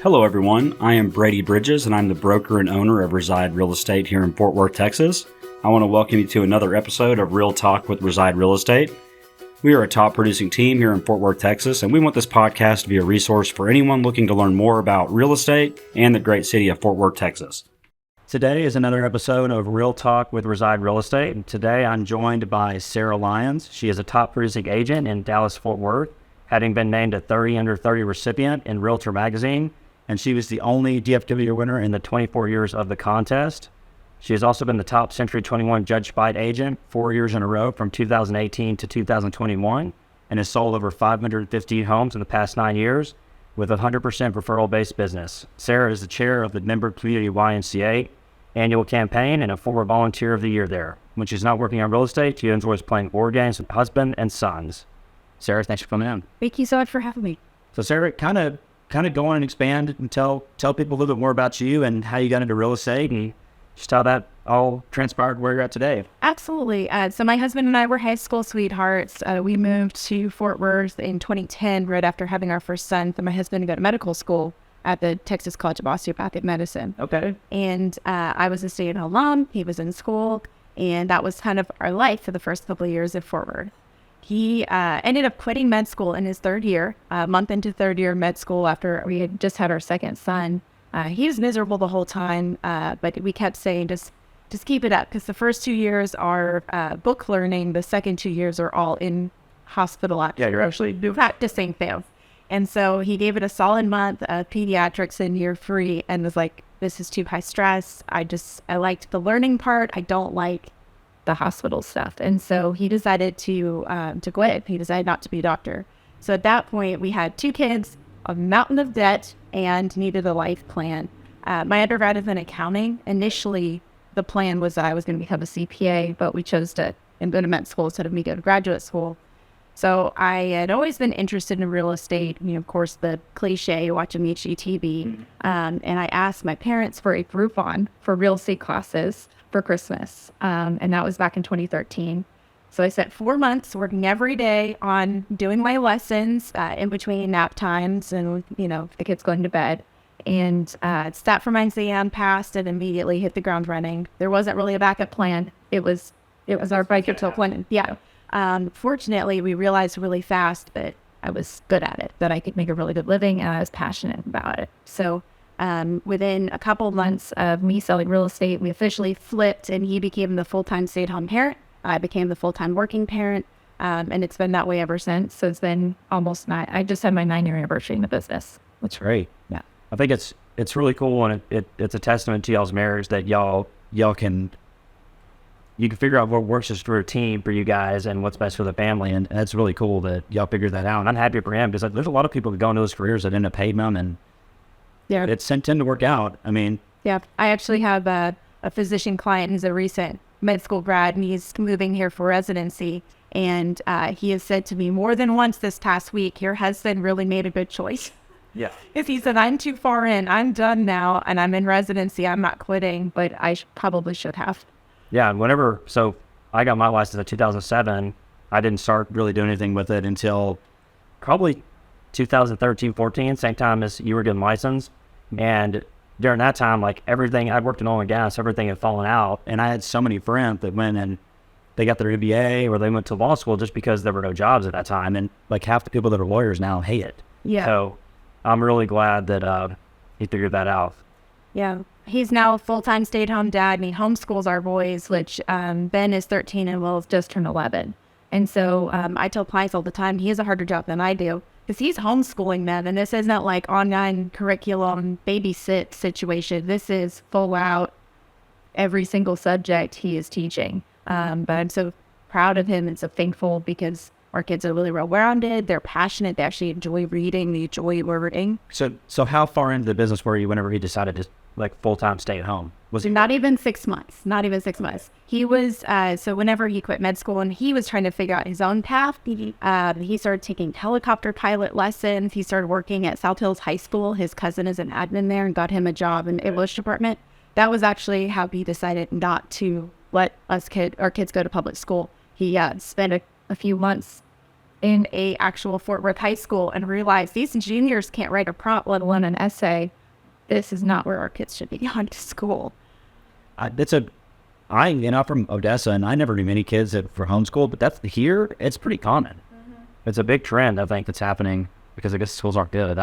Hello everyone, I am Brady Bridges and I'm the broker and owner of Reside Real Estate here in Fort Worth, Texas. I want to welcome you to another episode of Real Talk with Reside Real Estate. We are a top producing team here in Fort Worth, Texas, and we want this podcast to be a resource for anyone looking to learn more about real estate and the great city of Fort Worth, Texas. Today is another episode of Real Talk with Reside Real Estate, and today I'm joined by Sarah Lyons. She is a top producing agent in Dallas, Fort Worth, having been named a 30 under 30 recipient in Realtor Magazine, and she was the only DFW winner in the 24 years of the contest. She has also been the top Century 21 Judge Fite agent 4 years in a row from 2018 to 2021 and has sold over 550 homes in the past 9 years with a 100% referral-based business. Sarah is the chair of the Member Community YMCA annual campaign and a former volunteer of the year there. When she's not working on real estate, she enjoys playing board games with her husband and sons. Sarah, thanks for coming in. Thank you so much for having me. So Sarah, kind of go on and expand and tell people a little bit more about you and how you got into real estate and just how that all transpired where you're at today. Absolutely. So my husband and I were high school sweethearts. We moved to Fort Worth in 2010, right after having our first son, for my husband to go to medical school at the Texas College of Osteopathic Medicine. Okay. And I was a stay-at-home mom. He was in school, and that was kind of our life for the first couple of years at Fort Worth. He ended up quitting med school in his third year, a month into third year med school after we had just had our second son. He was miserable the whole time, but we kept saying, just keep it up, because the first 2 years are book learning. The second 2 years are all in hospital. Yeah, you're actually practicing things. And so he gave it a solid month of pediatrics in year 3 and was like, this is too high stress. I liked the learning part. I don't like the hospital stuff. And so he decided to quit. He decided not to be a doctor. So at that point, we had 2 kids, a mountain of debt, and needed a life plan. My undergrad is in accounting. Initially, the plan was I was going to become a CPA, but we chose to go to med school instead of me go to graduate school. So I had always been interested in real estate. Of course, the cliche, watching HGTV. And I asked my parents for a Groupon for real estate classes for Christmas. And that was back in 2013. So I spent 4 months working every day on doing my lessons in between nap times and, the kids going to bed. And sat for my exam, passed, and immediately hit the ground running. There wasn't really a backup plan. It was our backup plan. Yeah. Fortunately, we realized really fast that I was good at it, that I could make a really good living, and I was passionate about it. So within a couple of months of me selling real estate, we officially flipped, and he became the full-time stay-at-home parent. I became the full-time working parent, and it's been that way ever since. So it's been almost 9. I just had my 9-year anniversary in the business. That's great. Yeah. I think it's really cool, and it's a testament to y'all's marriage that y'all can figure out what works just for a team for you guys and what's best for the family, and that's really cool that y'all figured that out. And I'm happy for him because there's a lot of people that go into those careers that end up hating them, and yeah, it's tend to work out. I mean, yeah, I actually have a physician client who's a recent med school grad, and he's moving here for residency. And he has said to me more than once this past week, your husband really made a good choice. Yeah. If he said, I'm too far in, I'm done now, and I'm in residency, I'm not quitting, but I probably should have. Yeah, so I got my license in 2007. I didn't start really doing anything with it until probably 2013, 14, same time as you were getting licensed. And during that time, like everything, I worked in oil and gas, everything had fallen out. And I had so many friends that went and they got their MBA or they went to law school just because there were no jobs at that time. And like half the people that are lawyers now hate it. Yeah. So I'm really glad that he figured that out. Yeah. He's now a full-time stay-at-home dad, and he homeschools our boys, which Ben is 13 and Will just turned 11. And so I tell clients all the time, he has a harder job than I do because he's homeschooling them. And this isn't like online curriculum babysit situation. This is full out every single subject he is teaching. But I'm so proud of him and so thankful because our kids are really well-rounded. They're passionate. They actually enjoy reading. They enjoy learning. So how far into the business were you whenever he decided to full-time stay at home? Was he not even 6 months? Not even 6 months. He was so whenever he quit med school and he was trying to figure out his own path, he started taking helicopter pilot lessons. He started working at South Hills High School. His cousin is an admin there and got him a job in the English department. That was actually how he decided not to let our kids go to public school. He spent a few months in a actual Fort Worth high school and realized these juniors can't write a prompt, let alone an essay. This is not where our kids should be going to school. I'm from Odessa, and I never knew many kids that for homeschool, but that's here. It's pretty common. It's a big trend, I think, that's happening because I guess schools aren't good.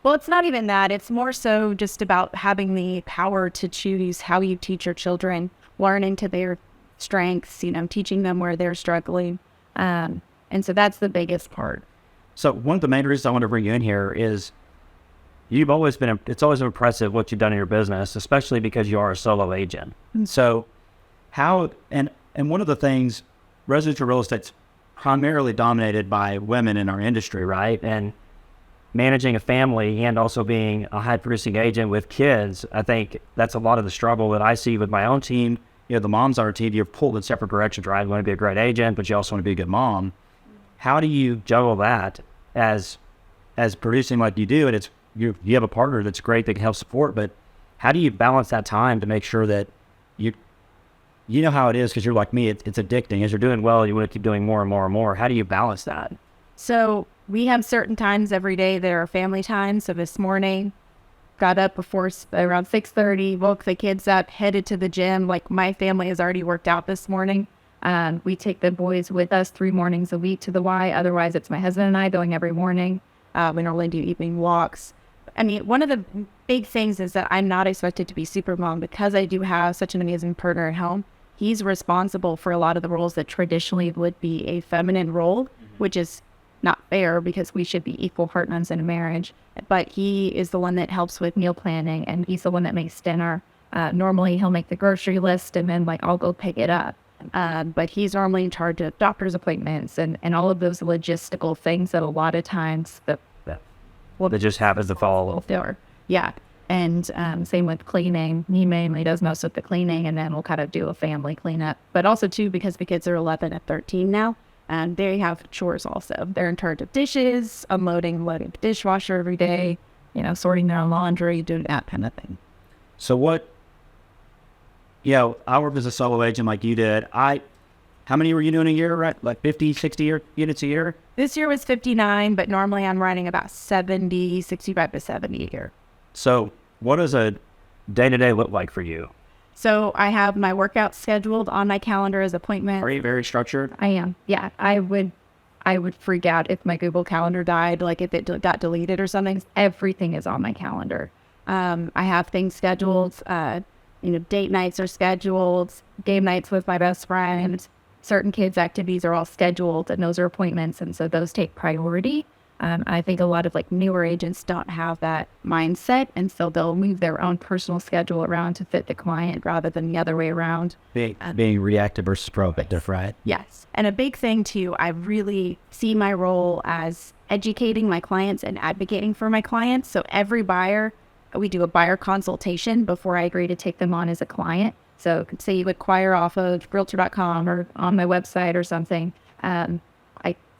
Well, it's not even that. It's more so just about having the power to choose how you teach your children, learning to their strengths, teaching them where they're struggling. And so that's the biggest part. So one of the main reasons I want to bring you in here is it's always impressive what you've done in your business, especially because you are a solo agent. And so and one of the things, residential real estate's primarily dominated by women in our industry, right? And managing a family and also being a high producing agent with kids, I think that's a lot of the struggle that I see with my own team. The moms on our team, you're pulled in separate directions, right? You want to be a great agent, but you also want to be a good mom. How do you juggle that as producing like you do? And you have a partner that's great that can help support, but how do you balance that time to make sure that you know how it is, because you're like me, it's addicting. As you're doing well, you want to keep doing more and more and more. How do you balance that? So we have certain times every day that are family times. So this morning, got up around 6:30, woke the kids up, headed to the gym. Like, my family has already worked out this morning. We take the boys with us 3 mornings a week to the Y. Otherwise, it's my husband and I going every morning. We normally do evening walks. I mean, one of the big things is that I'm not expected to be super mom because I do have such an amazing partner at home. He's responsible for a lot of the roles that traditionally would be a feminine role, which is not fair because we should be equal partners in a marriage. But he is the one that helps with meal planning, and he's the one that makes dinner. Normally he'll make the grocery list and then I'll go pick it up. But he's normally in charge of doctor's appointments and all of those logistical things that a lot of times that just happens to fall. Yeah. And same with cleaning. He mainly does most of the cleaning, and then we'll kind of do a family cleanup. But also, too, because the kids are 11 and 13 now, and they have chores also. They're in charge of dishes, loading the dishwasher every day, sorting their own laundry, doing that kind of thing. So I worked as a solo agent like you did. How many were you doing a year, right? Like 50, 60 units a year? This year was 59, but normally I'm running about 65 to 70 a year. So what does a day-to-day look like for you? So I have my workouts scheduled on my calendar as appointments. Are you very structured? I am. Yeah. I would freak out if my Google Calendar died, like if it got deleted or something. Everything is on my calendar. I have things scheduled. Date nights are scheduled. Game nights with my best friend. Certain kids' activities are all scheduled, and those are appointments, and so those take priority. I think a lot of newer agents don't have that mindset, and so they'll move their own personal schedule around to fit the client rather than the other way around. Being reactive versus proactive, right? Yes. And a big thing too, I really see my role as educating my clients and advocating for my clients. So every buyer, we do a buyer consultation before I agree to take them on as a client. So say you acquire off of Realtor.com or on my website or something. I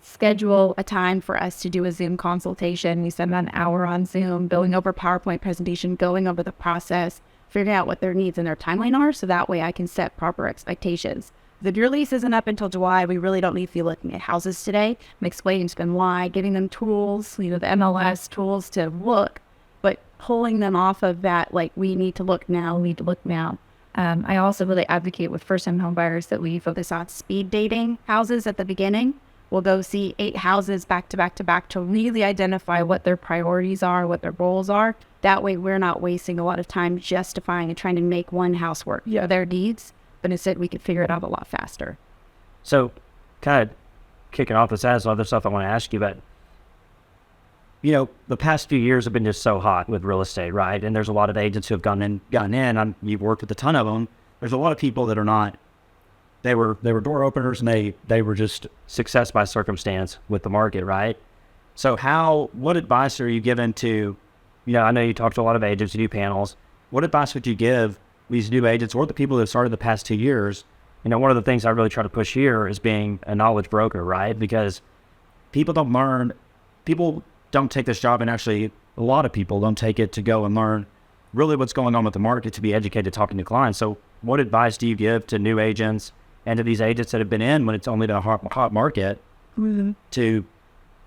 schedule a time for us to do a Zoom consultation. We spend about an hour on Zoom, going over PowerPoint presentation, going over the process, figuring out what their needs and their timeline are, so that way I can set proper expectations. If your lease isn't up until July, we really don't need to be looking at houses today. I'm explaining to them why, giving them tools, the MLS tools to look, but pulling them off of that, we need to look now. I also really advocate with first-time home buyers that we focus on speed dating houses at the beginning. We'll go see 8 houses back to back to back to really identify what their priorities are, what their goals are. That way we're not wasting a lot of time justifying and trying to make one house work for their needs, but instead we could figure it out a lot faster. So kind of kicking off this as other stuff I want to ask you about. The past few years have been just so hot with real estate, right? And there's a lot of agents who have gotten in. You've worked with a ton of them. There's a lot of people that are not. They were door openers, and they were just success by circumstance with the market, right? So what advice are you given to, I know you talk to a lot of agents, you do panels. What advice would you give these new agents or the people that have started the past 2 years? One of the things I really try to push here is being a knowledge broker, right? Because people don't take this job, and actually a lot of people don't take it to go and learn really what's going on with the market, to be educated talking to clients. So what advice do you give to new agents and to these agents that have been in when it's only a hot market? to,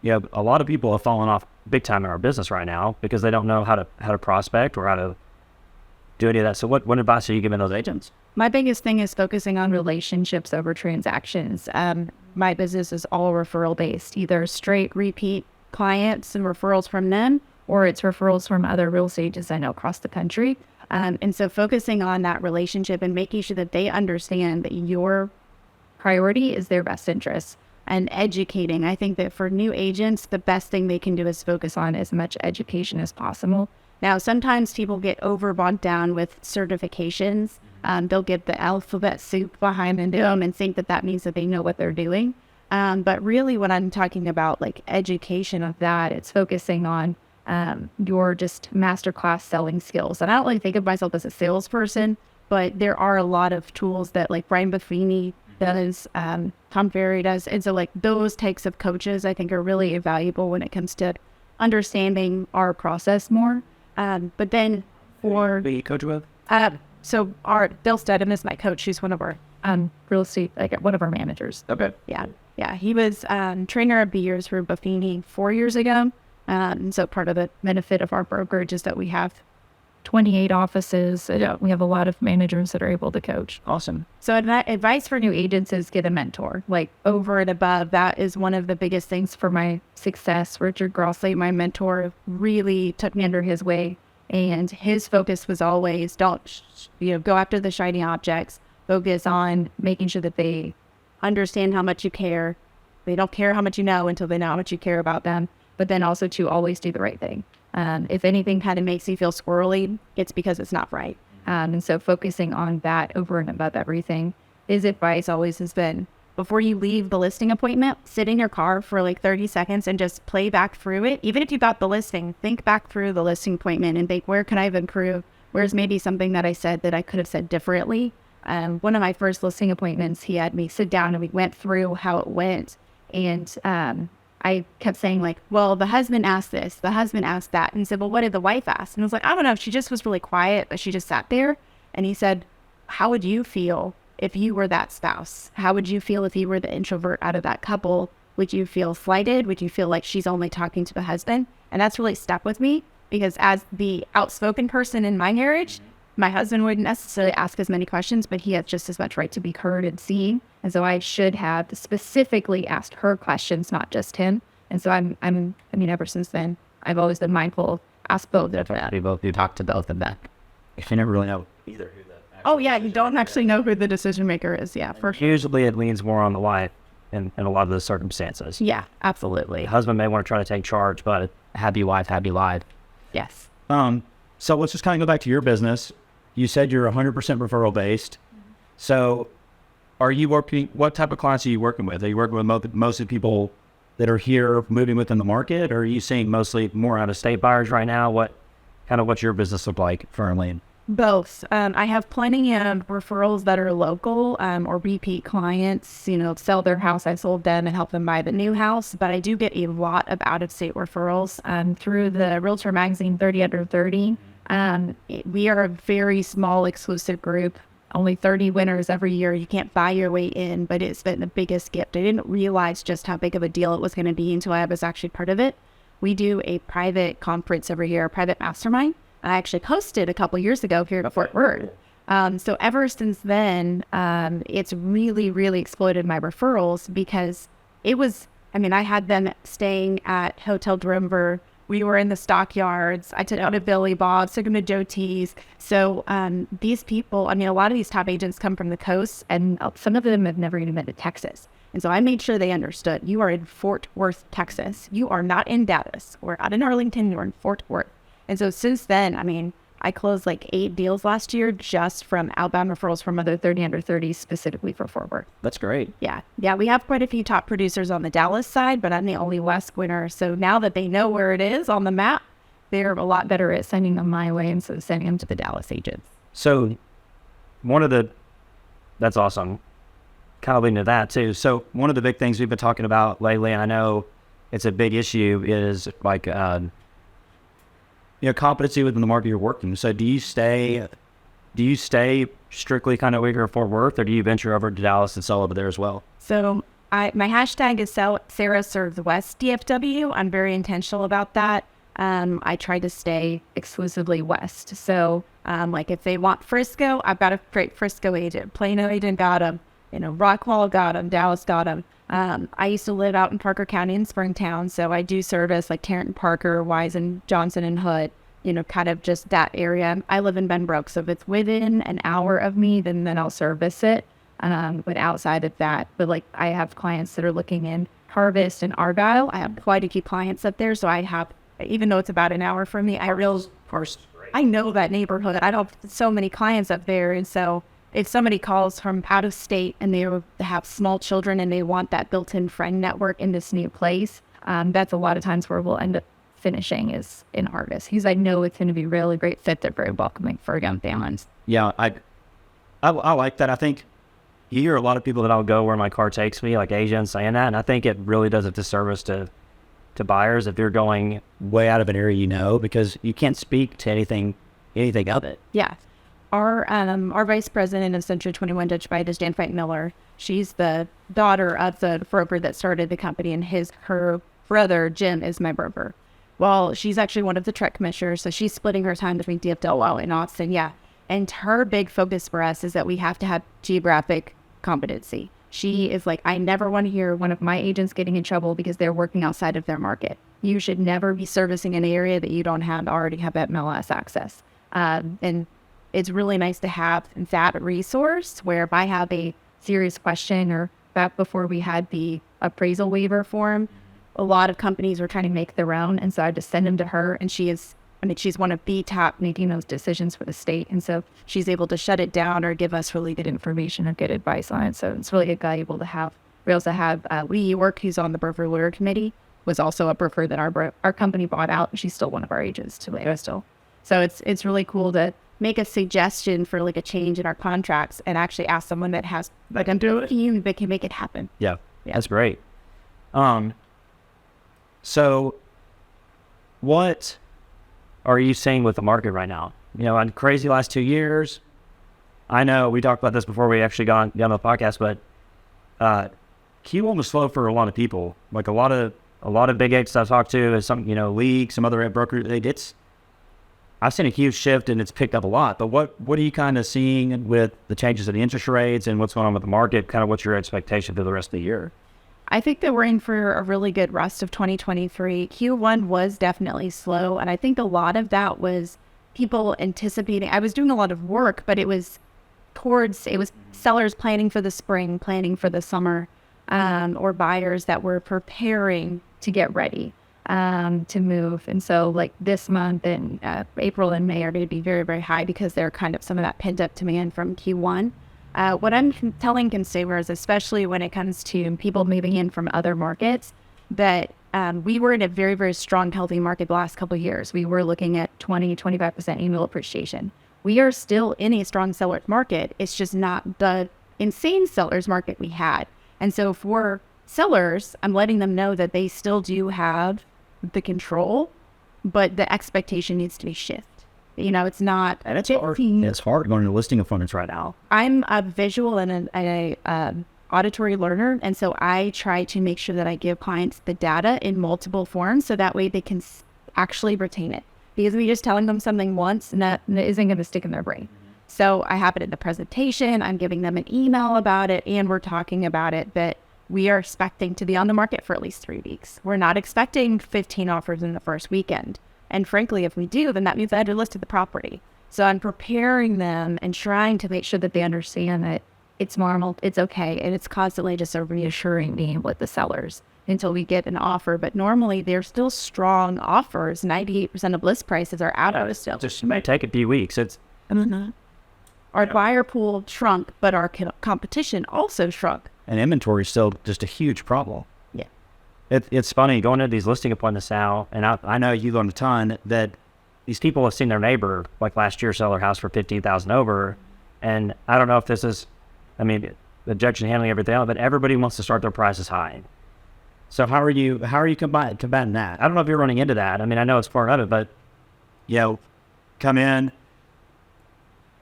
a lot of people have fallen off big time in our business right now because they don't know how to prospect or how to do any of that. So what advice are you giving those agents? My biggest thing is focusing on relationships over transactions. My business is all referral based, either straight repeat clients and referrals from them, or it's referrals from other real estate agents I know across the country. And so focusing on that relationship and making sure that they understand that your priority is their best interest, and educating. I think that for new agents, the best thing they can do is focus on as much education as possible. Now, sometimes people get bogged down with certifications. They'll get the alphabet soup behind them and think that that means that they know what they're doing. But really what I'm talking about, like education of that, it's focusing on your just masterclass selling skills. And I don't really think of myself as a salesperson, but there are a lot of tools that like Brian Buffini does, Tom Ferry does. And so like those types of coaches I think are really valuable when it comes to understanding our process more. But then for Who you coach with? so Bill Stedham is my coach. He's one of our real estate, like one of our managers. Okay. Yeah. He was trainer of the years for Buffini 4 years ago. And so part of the benefit of our brokerage is that we have 28 offices. We have a lot of managers that are able to coach. Awesome. So advice for new agents is get a mentor. Like over and above, that is one of the biggest things for my success. Richard Grossley, my mentor, really took me under his wing, and his focus was always don't go after the shiny objects. Focus on making sure that they understand how much you care. They don't care how much you know until they know how much you care about them. But then also to always do the right thing. If anything kind of makes you feel squirrely, it's because it's not right. And so focusing on that over and above everything. His advice always has been, before you leave the listing appointment, sit in your car for like 30 seconds and just play back through it. Even if you got the listing, think back through the listing appointment and think, where can I have improved? Where's maybe something that I said that I could have said differently? One of my first listing appointments, he had me sit down and we went through how it went. And I kept saying like, well, the husband asked this, the husband asked that. And he said, well, what did the wife ask? And I was like, I don't know. She just was really quiet, but she just sat there. And he said, how would you feel if you were that spouse? How would you feel if you were the introvert out of that couple? Would you feel slighted? Would you feel like she's only talking to the husband? And that's really stuck with me because as the outspoken person in my marriage, my husband wouldn't necessarily ask as many questions, but he has just as much right to be heard and seen. And so I should have specifically asked her questions, not just him. And so ever since then, I've always been mindful, ask both of that. You talk to both of them. You never really know either who that. Oh yeah, you don't actually know who the decision maker is. Yeah, for sure. Usually it leans more on the wife in a lot of those circumstances. Yeah, absolutely. The husband may want to try to take charge, but happy wife, happy life. Yes. So let's just kind of go back to your business. You said you're 100% referral based. So are you working, what type of clients are you working with? Are you working with mostly people that are here moving within the market? Or are you seeing mostly more out of state buyers right now? What's your business look like currently? Both. I have plenty of referrals that are local or repeat clients, sell their house. I sold them and help them buy the new house. But I do get a lot of out-of-state referrals through the Realtor Magazine 30 Under 30. We are a very small exclusive group, only 30 winners every year. You can't buy your way in, but it's been the biggest gift. I didn't realize just how big of a deal it was going to be until I was actually part of it. We do a private conference every year, a private mastermind. I actually hosted a couple years ago here at Fort Worth. So ever since then, it's really, really exploded my referrals because I had them staying at Hotel Denver. We were in the stockyards. I took out to Billy Bob, took them to Joe T's. So these people, a lot of these top agents come from the coast, and some of them have never even been to Texas. And so I made sure they understood, you are in Fort Worth, Texas. You are not in Dallas. We're out in Arlington. You're in Fort Worth. And so since then, I closed like 8 deals last year just from outbound referrals from other 30 under 30s specifically for Fort Worth. That's great. Yeah. We have quite a few top producers on the Dallas side, but I'm the only West winner. So now that they know where it is on the map, they're a lot better at sending them my way instead of sending them to the Dallas agents. So that's awesome. Kind of leading to that too. So one of the big things we've been talking about lately, and I know it's a big issue, is like, competency within the market you're working. So do you stay strictly kind of over here in Fort Worth, or do you venture over to Dallas and sell over there as well? So My hashtag is Sarah Serves West DFW. I'm very intentional about that. I try to stay exclusively West. So, like if they want Frisco, I've got a great Frisco agent. Plano agent got them. Rockwall got them. Dallas got them. I used to live out in Parker County in Springtown, so I do service like Tarrant, Parker, Wise, and Johnson and Hood. Kind of just that area. I live in Benbrook, so if it's within an hour of me, then I'll service it. But outside of that, like I have clients that are looking in Harvest and Argyle. I have quite a few clients up there, so I have, even though it's about an hour from me, I know that neighborhood. I don't have so many clients up there, and so if somebody calls from out of state and they have small children and they want that built-in friend network in this new place, that's a lot of times where we'll end up finishing is in Harvest. I know it's going to be a really great fit. They're very welcoming for young families. Yeah, I like that. I think you hear a lot of people that I'll go where my car takes me, like agents saying that, and I think it really does a disservice to buyers if you're going way out of an area, because you can't speak to anything of it. Yeah. Our vice president of Century 21 Judge Fite is Jan Fite Miller. She's the daughter of the broker that started the company, and her brother Jim is my broker. Well, she's actually one of the truck commissioners, so she's splitting her time between DFW and Austin. Yeah. And her big focus for us is that we have to have geographic competency. She is like, I never want to hear one of my agents getting in trouble because they're working outside of their market. You should never be servicing an area that you don't already have that MLS access. And it's really nice to have that resource where if I have a serious question, or back before we had the appraisal waiver form, a lot of companies were trying to make their own. And so I just send them to her, and she's one of the top making those decisions for the state. And so she's able to shut it down or give us really good information and good advice on it. So it's really valuable to have. We also have Lee York, who's on the broker lawyer committee, was also a broker that our company bought out, and she's still one of our agents today still. So it's really cool to make a suggestion for like a change in our contracts and actually ask someone that has like a team that can make it happen. Yeah, that's great. So what are you seeing with the market right now? On crazy last 2 years, I know we talked about this before we actually got on the podcast, but Q1 was slow for a lot of people. Like a lot of big agents I've talked to, some League, some other brokers. I've seen a huge shift and it's picked up a lot. But what are you kind of seeing with the changes in the interest rates and what's going on with the market? Kind of what's your expectation for the rest of the year? I think that we're in for a really good rest of 2023. Q1 was definitely slow, and I think a lot of that was people anticipating. I was doing a lot of work, but it was sellers planning for the spring, planning for the summer, or buyers that were preparing to get ready to move. And so like this month and April and May are going to be very, very high because they're kind of some of that pent up demand from Q1. What I'm telling consumers, especially when it comes to people moving in from other markets, that we were in a very, very strong, healthy market the last couple of years. We were looking at 25% annual appreciation. We are still in a strong seller's market. It's just not the insane seller's market we had. And so for sellers, I'm letting them know that they still do have the control, but the expectation needs to be shifted. It's not. And it's hard. It's hard going to listing appointments right now. I'm a visual and an auditory learner, and so I try to make sure that I give clients the data in multiple forms, so that way they can actually retain it. Because we just telling them something once, and that isn't going to stick in their brain. So I have it in the presentation. I'm giving them an email about it, and we're talking about it. That we are expecting to be on the market for at least 3 weeks. We're not expecting 15 offers in the first weekend. And frankly, if we do, then that means I had to list the property. So I'm preparing them and trying to make sure that they understand that it's normal, it's okay, and it's constantly just a reassuring me with the sellers until we get an offer. But normally they're still strong offers. 98% of list prices are out of still. Just may take a few weeks. It's our buyer pool shrunk, but our competition also shrunk. And inventory is still just a huge problem. Yeah. It's funny going to these listing appointments now, and I know you learn a ton that these people have seen their neighbor, like last year, sell their house for $15,000 over. And I don't know if this is, objection handling everything else, but everybody wants to start their prices high. So how are you combating that? I don't know if you're running into that. I know it's part of it, but come in,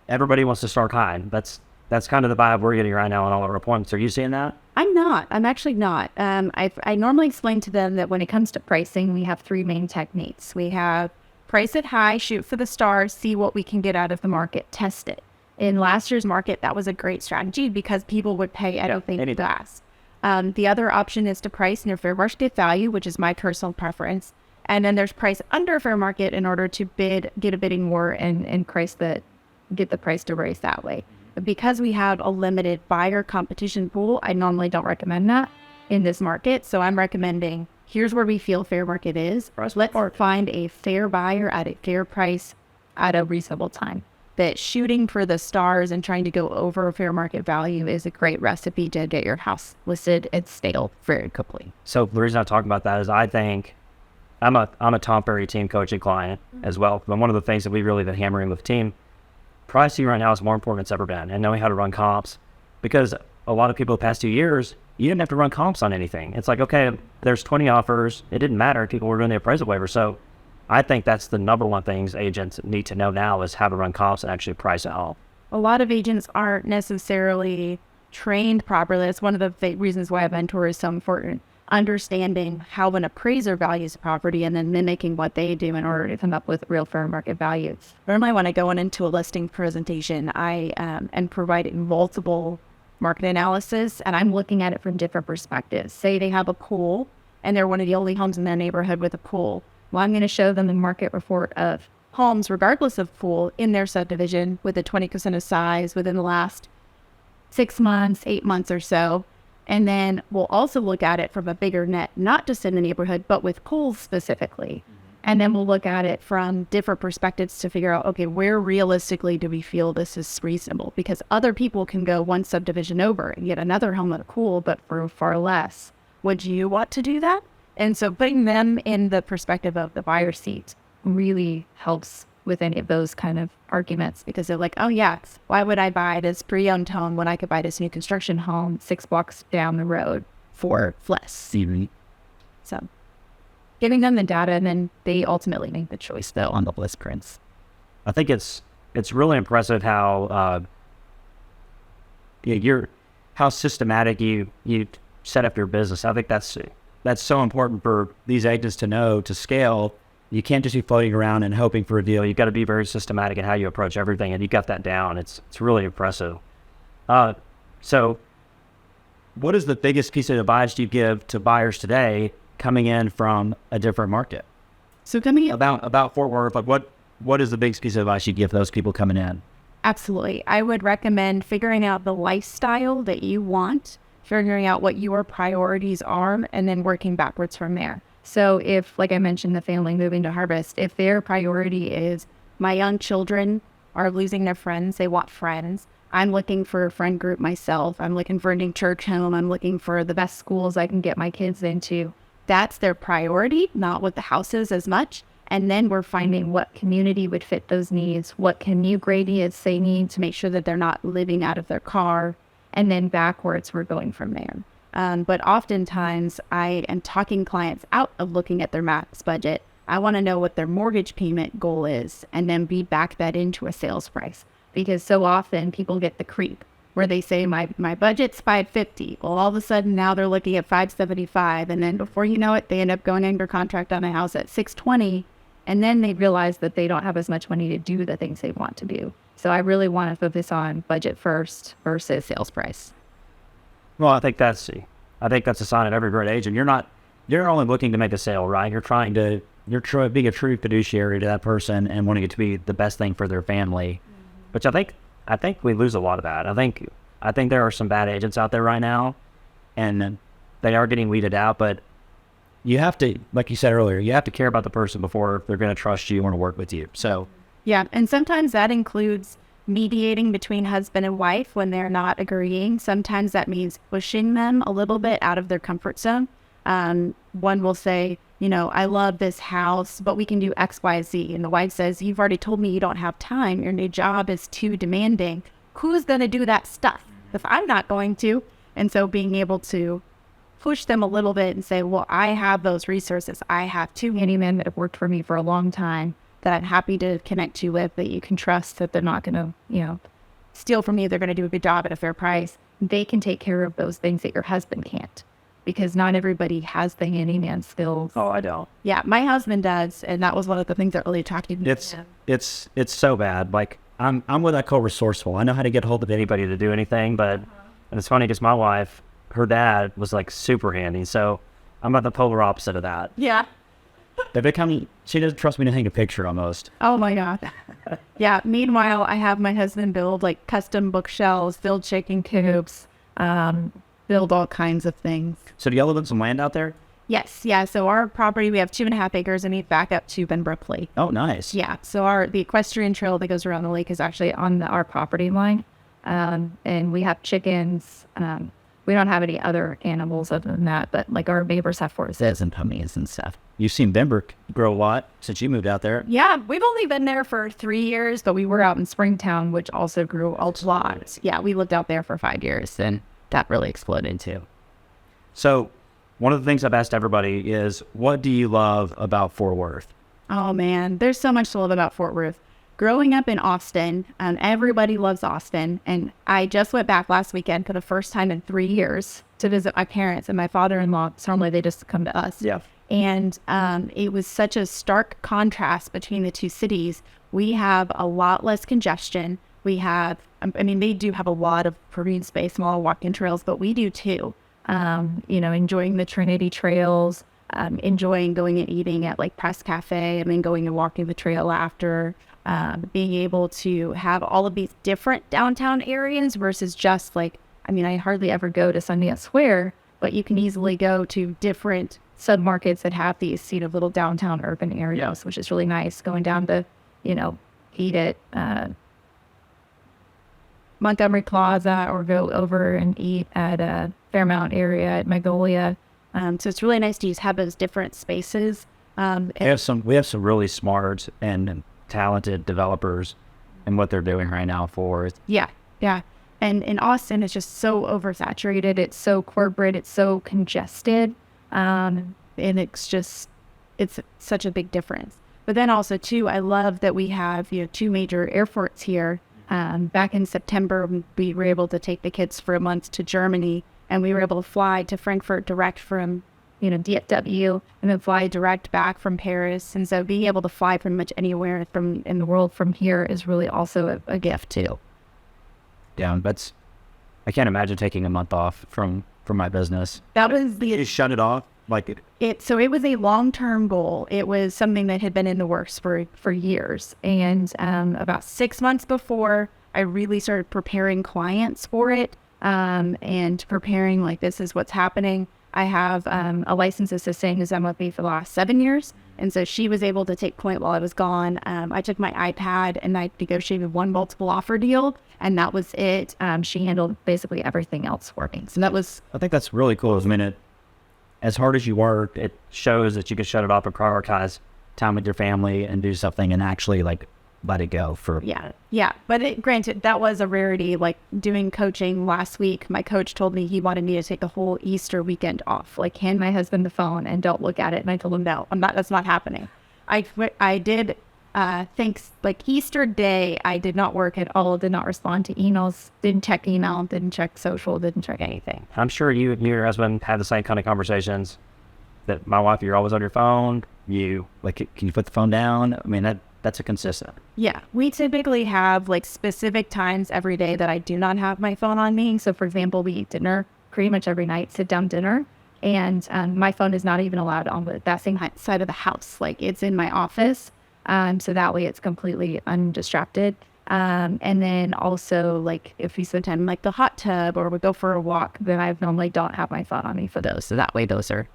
everybody wants to start high. That's That's kind of the vibe we're getting right now on all our appointments. Are you seeing that? I'm not. I'm actually not. I normally explain to them that when it comes to pricing, we have three main techniques. We have price it high, shoot for the stars, see what we can get out of the market, test it. In last year's market, that was a great strategy because people would pay, I don't think, fast. The other option is to price near fair market value, which is my personal preference. And then there's price under fair market in order to get a bidding war and get the price to raise that way. But because we have a limited buyer competition pool, I normally don't recommend that in this market. So I'm recommending, here's where we feel fair market is. Let's find a fair buyer at a fair price at a reasonable time. That shooting for the stars and trying to go over fair market value is a great recipe to get your house listed and stale very quickly. So the reason I talk about that is I think I'm a Tom Ferry team coaching client as well. But one of the things that we really been hammering with the team, pricing right now is more important than it's ever been, and knowing how to run comps, because a lot of people the past 2 years, you didn't have to run comps on anything. It's like, okay, there's 20 offers. It didn't matter. People were doing the appraisal waiver. So I think that's the number one things agents need to know now is how to run comps and actually price it all. A lot of agents aren't necessarily trained properly. That's one of the reasons why a mentor is so important. Understanding how an appraiser values a property and then mimicking what they do in order to come up with real fair market value. Normally when I go into a listing presentation, I am providing multiple market analysis, and I'm looking at it from different perspectives. Say they have a pool and they're one of the only homes in their neighborhood with a pool. Well, I'm going to show them the market report of homes, regardless of pool, in their subdivision with a 20% of size within the last 6 months, 8 months or so. And then we'll also look at it from a bigger net, not just in the neighborhood, but with pools specifically. And then we'll look at it from different perspectives to figure out, okay, where realistically do we feel this is reasonable? Because other people can go one subdivision over and get another home at a pool, but for far less. Would you want to do that? And so putting them in the perspective of the buyer seat really helps with any of those kind of arguments, because they're like, oh yeah, why would I buy this pre-owned home when I could buy this new construction home 6 blocks down the road for less? Mm-hmm. So giving them the data, and then they ultimately make the choice though on the list prints. I think it's really impressive how how systematic you set up your business. I think that's so important for these agents to know to scale. You can't just be floating around and hoping for a deal. You've got to be very systematic in how you approach everything, and you got that down. It's really impressive. So what is the biggest piece of advice you give to buyers today coming in from a different market? So coming in about Fort Worth, like what is the biggest piece of advice you give those people coming in? Absolutely. I would recommend figuring out the lifestyle that you want, figuring out what your priorities are, and then working backwards from there. So if, like I mentioned, the family moving to Harvest, if their priority is my young children are losing their friends, they want friends, I'm looking for a friend group myself, I'm looking for a new church home, I'm looking for the best schools I can get my kids into. That's their priority, not what the house is as much. And then we're finding what community would fit those needs, what commute radius they need to make sure that they're not living out of their car. And then backwards, we're going from there. But oftentimes I am talking clients out of looking at their max budget. I want to know what their mortgage payment goal is and then back that into a sales price. Because so often people get the creep where they say my budget's $550. Well, all of a sudden now they're looking at $575. And then before you know it, they end up going under contract on a house at $620. And then they realize that they don't have as much money to do the things they want to do. So I really want to focus on budget first versus sales price. Well, I think that's a sign of every great agent. You're only looking to make a sale, right? You're being a true fiduciary to that person and wanting it to be the best thing for their family, which I think we lose a lot of that. I think there are some bad agents out there right now, and they are getting weeded out. But you have to, like you said earlier, you have to care about the person before they're going to trust you and want to work with you. So yeah, and sometimes that includes mediating between husband and wife when they're not agreeing. Sometimes that means pushing them a little bit out of their comfort zone. One will say, I love this house, but we can do X, Y, Z. And the wife says, you've already told me you don't have time. Your new job is too demanding. Who's going to do that stuff if I'm not going to? And so being able to push them a little bit and say, well, I have those resources. I have 2 handymen that have worked for me for a long time that I'm happy to connect you with, that you can trust that they're not going to, steal from you, they're going to do a good job at a fair price. They can take care of those things that your husband can't, because not everybody has the handyman skills. Oh, I don't. Yeah, my husband does, and that was one of the things that really attracted me. It's so bad. Like I'm what I call resourceful. I know how to get hold of anybody to do anything, but and it's funny because my wife, her dad was like super handy, so I'm about the polar opposite of that. Yeah. She doesn't trust me to hang a picture almost. Oh my God. Yeah. Meanwhile, I have my husband build like custom bookshelves, build chicken coops, build all kinds of things. So do y'all live in some land out there? Yes. Yeah. So our property, we have 2.5 acres, and we back up to Benbrook Lake. Oh, nice. Yeah. So the equestrian trail that goes around the lake is actually on our property line. And we have chickens. We don't have any other animals other than that, but like our neighbors have horses and ponies and stuff. You've seen Benbrook grow a lot since you moved out there. Yeah, we've only been there for 3 years, but we were out in Springtown, which also grew a lot. Yeah, we lived out there for 5 years, and that really exploded too. So one of the things I've asked everybody is, what do you love about Fort Worth? Oh man, there's so much to love about Fort Worth. Growing up in Austin, everybody loves Austin, and I just went back last weekend for the first time in 3 years to visit my parents and my father-in-law. Normally they just come to us. Yeah. And it was such a stark contrast between the two cities. We have a lot less congestion. We have, they do have a lot of green space, small walking trails, but we do too. Enjoying the Trinity trails, enjoying going and eating at like Press Cafe, going and walking the trail after, being able to have all of these different downtown areas versus just like, I hardly ever go to Sundance Square, but you can easily go to different submarkets that have these, little downtown urban areas, which is really nice. Going down to, eat at Montgomery Plaza or go over and eat at Fairmount area at Magnolia. So it's really nice to just have those different spaces. We have some really smart and talented developers in what they're doing right now for it. Yeah. And in Austin, it's just so oversaturated. It's so corporate. It's so congested. And it's such a big difference. But then also too, I love that we have, 2 major airports here. Back in September, we were able to take the kids for a month to Germany, and we were able to fly to Frankfurt direct from, DFW, and then fly direct back from Paris. And so being able to fly pretty much anywhere in the world from here is really also a gift too. Yeah, I can't imagine taking a month off from my business. That was You shut it off? So it was a long-term goal. It was something that had been in the works for years. And about 6 months before, I really started preparing clients for it, and preparing like, this is what's happening. I have a licensed assistant who's been with me for the last 7 years. And so she was able to take point while I was gone. I took my iPad and I negotiated one multiple offer deal, and that was it. She handled basically everything else for me. So I think that's really cool. As hard as you work, it shows that you can shut it off and prioritize time with your family and do something and actually let it go for. Yeah. But granted, that was a rarity. Like doing coaching last week, my coach told me he wanted me to take the whole Easter weekend off, like hand my husband the phone and don't look at it. And I told him, no, that's not happening. I did, Easter day, I did not work at all, did not respond to emails, didn't check email, didn't check social, didn't check anything. I'm sure you and your husband have the same kind of conversations that my wife, you're always on your phone. Can you put the phone down? That's a consistent. Yeah, we typically have specific times every day that I do not have my phone on me. So for example, we eat dinner pretty much every night, sit down dinner. And my phone is not even allowed on that same side of the house. It's in my office. So that way it's completely undistracted. And then also if we spend time in the hot tub or we go for a walk, then I normally don't have my phone on me for those. So that way those are,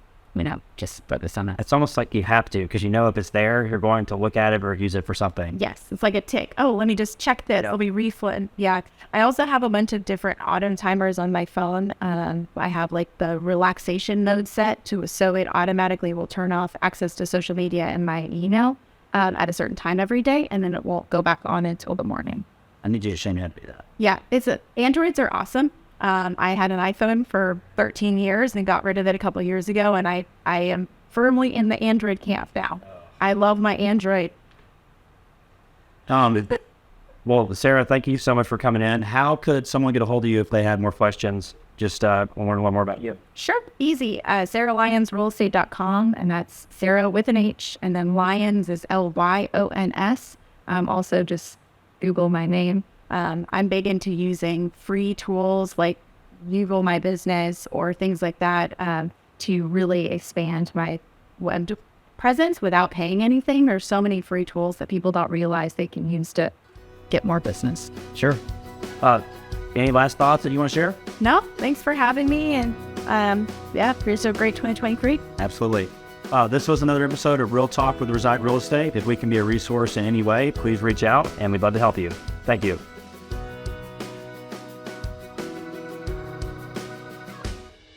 just focus on that. It's almost like you have to, because if it's there, you're going to look at it or use it for something. Yes, it's like a tick. Oh, let me just check that. It'll be refilled. Yeah. I also have a bunch of different auto timers on my phone. I have the relaxation mode set so it automatically will turn off access to social media and my email at a certain time every day, and then it won't go back on until the morning. I need you to show me how to do that. Yeah, Androids are awesome. I had an iPhone for 13 years and got rid of it a couple of years ago, and I am firmly in the Android camp now. I love my Android. When Well, Sarah, thank you so much for coming in. How could someone get a hold of you if they had more questions? Just want to learn more about you. Sure. Easy. SarahLyonsRealEstate.com, and that's Sarah with an H, and then Lyons is Lyons. Also, just Google my name. I'm big into using free tools like Google My Business or things like that to really expand my web presence without paying anything. There's so many free tools that people don't realize they can use to get more business. Sure. Any last thoughts that you want to share? No, thanks for having me. And here's a great 2023. Absolutely. This was another episode of Real Talk with Reside Real Estate. If we can be a resource in any way, please reach out and we'd love to help you. Thank you.